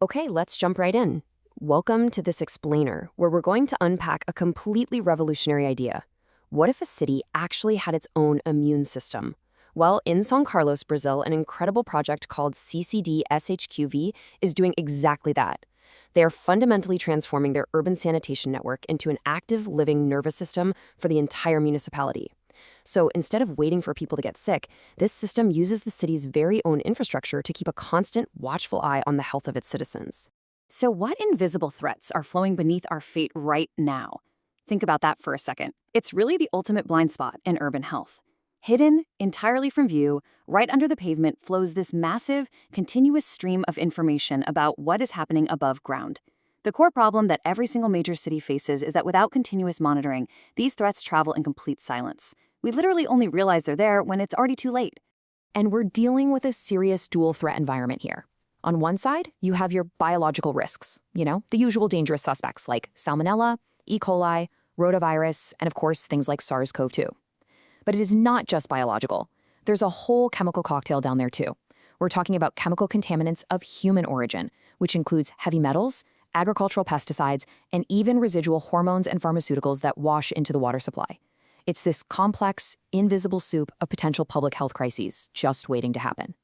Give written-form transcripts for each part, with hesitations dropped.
Okay, let's jump right in. Welcome to this explainer, where we're going to unpack a completely revolutionary idea. What if a city actually had its own immune system? Well, in São Carlos, Brazil, an incredible project called CCD-SHQV is doing exactly that. They are fundamentally transforming their urban sanitation network into an active, living nervous system for the entire municipality. So instead of waiting for people to get sick, this system uses the city's very own infrastructure to keep a constant, watchful eye on the health of its citizens. So, what invisible threats are flowing beneath our feet right now? Think about that for a second. It's really the ultimate blind spot in urban health. Hidden entirely from view, right under the pavement flows this massive, continuous stream of information about what is happening above ground. The core problem that every single major city faces is that without continuous monitoring, these threats travel in complete silence. We literally only realize they're there when it's already too late. And we're dealing with a serious dual threat environment here. On one side, you have your biological risks, the usual dangerous suspects like Salmonella, E. coli, rotavirus, and of course, things like SARS-CoV-2. But it is not just biological. There's a whole chemical cocktail down there too. We're talking about chemical contaminants of human origin, which includes heavy metals, agricultural pesticides, and even residual hormones and pharmaceuticals that wash into the water supply. It's this complex, invisible soup of potential public health crises just waiting to happen.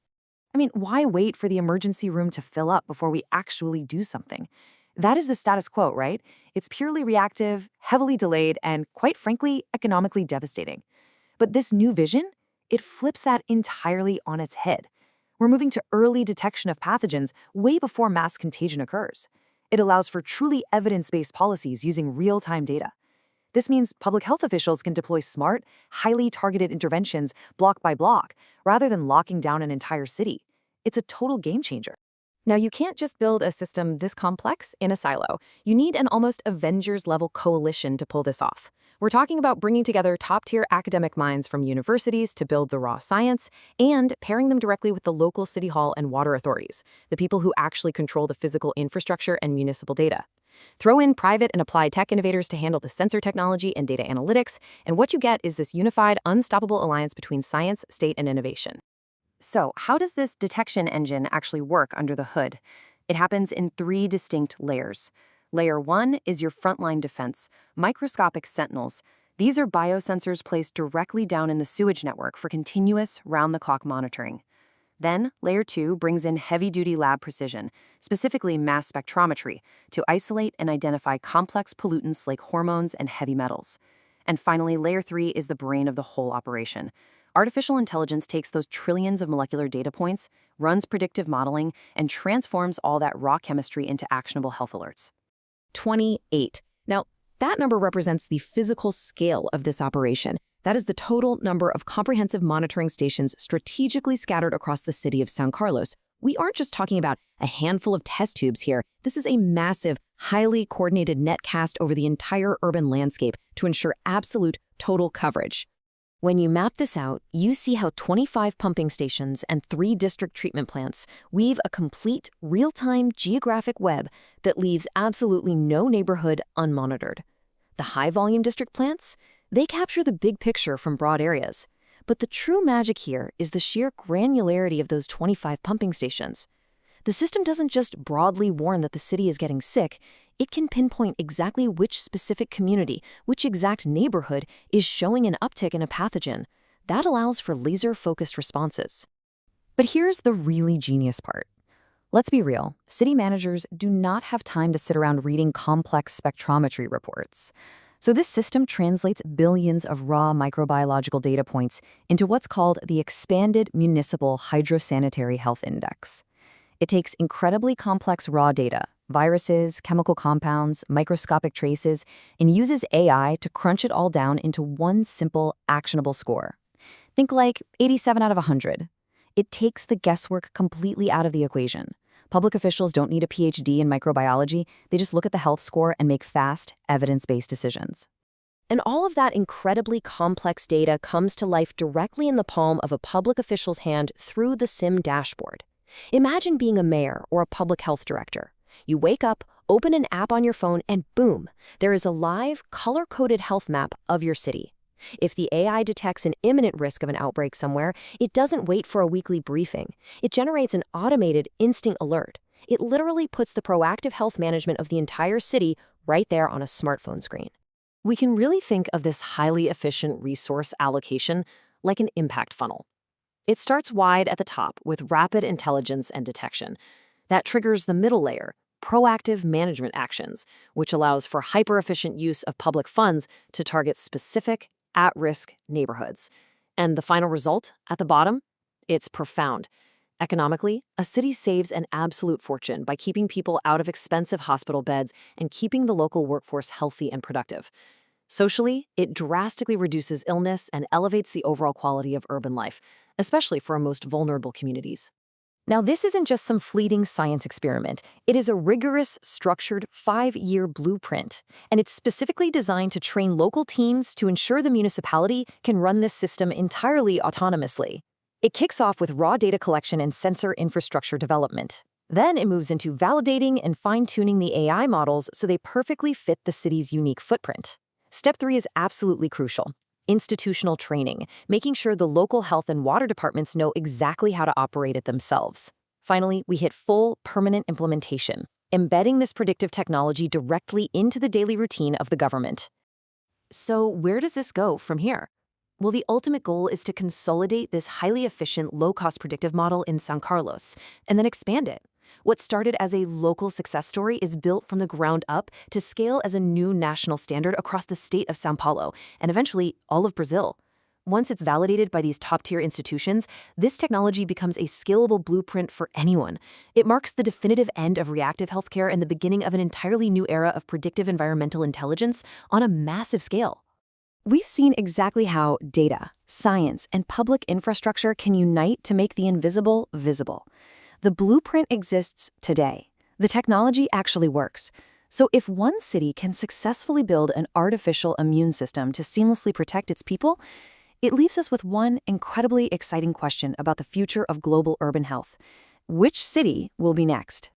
I mean, why wait for the emergency room to fill up before we actually do something? That is the status quo, right? It's purely reactive, heavily delayed, and quite frankly, economically devastating. But this new vision, it flips that entirely on its head. We're moving to early detection of pathogens way before mass contagion occurs. It allows for truly evidence-based policies using real-time data. This means public health officials can deploy smart, highly targeted interventions block by block, rather than locking down an entire city. It's a total game changer. Now, you can't just build a system this complex in a silo. You need an almost Avengers-level coalition to pull this off. We're talking about bringing together top-tier academic minds from universities to build the raw science and pairing them directly with the local city hall and water authorities, the people who actually control the physical infrastructure and municipal data. Throw in private and applied tech innovators to handle the sensor technology and data analytics, and what you get is this unified, unstoppable alliance between science, state, and innovation. So, how does this detection engine actually work under the hood? It happens in 3 distinct layers. Layer 1 is your frontline defense, microscopic sentinels. These are biosensors placed directly down in the sewage network for continuous, round-the-clock monitoring. Then, Layer 2 brings in heavy-duty lab precision, specifically mass spectrometry, to isolate and identify complex pollutants like hormones and heavy metals. And finally, Layer 3 is the brain of the whole operation. Artificial intelligence takes those trillions of molecular data points, runs predictive modeling, and transforms all that raw chemistry into actionable health alerts. 28. Now, that number represents the physical scale of this operation. That is the total number of comprehensive monitoring stations strategically scattered across the city of São Carlos. We aren't just talking about a handful of test tubes here. This is a massive, highly coordinated net cast over the entire urban landscape to ensure absolute total coverage. When you map this out, you see how 25 pumping stations and 3 district treatment plants weave a complete, real-time geographic web that leaves absolutely no neighborhood unmonitored. The high-volume district plants? They capture the big picture from broad areas. But the true magic here is the sheer granularity of those 25 pumping stations. The system doesn't just broadly warn that the city is getting sick, it can pinpoint exactly which specific community, which exact neighborhood is showing an uptick in a pathogen. That allows for laser-focused responses. But here's the really genius part. Let's be real, city managers do not have time to sit around reading complex spectrometry reports. So this system translates billions of raw microbiological data points into what's called the Expanded Municipal Hydrosanitary Health Index. It takes incredibly complex raw data, viruses, chemical compounds, microscopic traces, and uses AI to crunch it all down into one simple, actionable score. Think like 87 out of 100. It takes the guesswork completely out of the equation. Public officials don't need a PhD in microbiology, they just look at the health score and make fast, evidence-based decisions. And all of that incredibly complex data comes to life directly in the palm of a public official's hand through the SIM dashboard. Imagine being a mayor or a public health director. You wake up, open an app on your phone, and boom, there is a live, color-coded health map of your city. If the AI detects an imminent risk of an outbreak somewhere, it doesn't wait for a weekly briefing. It generates an automated, instant alert. It literally puts the proactive health management of the entire city right there on a smartphone screen. We can really think of this highly efficient resource allocation like an impact funnel. It starts wide at the top with rapid intelligence and detection. That triggers the middle layer, proactive management actions, which allows for hyper-efficient use of public funds to target specific, at-risk neighborhoods. And the final result, at the bottom? It's profound. Economically, a city saves an absolute fortune by keeping people out of expensive hospital beds and keeping the local workforce healthy and productive. Socially, it drastically reduces illness and elevates the overall quality of urban life, especially for our most vulnerable communities. Now, this isn't just some fleeting science experiment. It is a rigorous, structured 5-year blueprint, and it's specifically designed to train local teams to ensure the municipality can run this system entirely autonomously. It kicks off with raw data collection and sensor infrastructure development. Then it moves into validating and fine-tuning the AI models so they perfectly fit the city's unique footprint. Step 3 is absolutely crucial. Institutional training, making sure the local health and water departments know exactly how to operate it themselves. Finally, we hit full, permanent implementation, embedding this predictive technology directly into the daily routine of the government. So where does this go from here? Well, the ultimate goal is to consolidate this highly efficient, low-cost predictive model in São Carlos and then expand it. What started as a local success story is built from the ground up to scale as a new national standard across the state of São Paulo and eventually all of Brazil. Once it's validated by these top-tier institutions, this technology becomes a scalable blueprint for anyone. It marks the definitive end of reactive healthcare and the beginning of an entirely new era of predictive environmental intelligence on a massive scale. We've seen exactly how data, science, and public infrastructure can unite to make the invisible visible. The blueprint exists today. The technology actually works. So if one city can successfully build an artificial immune system to seamlessly protect its people, it leaves us with one incredibly exciting question about the future of global urban health. Which city will be next?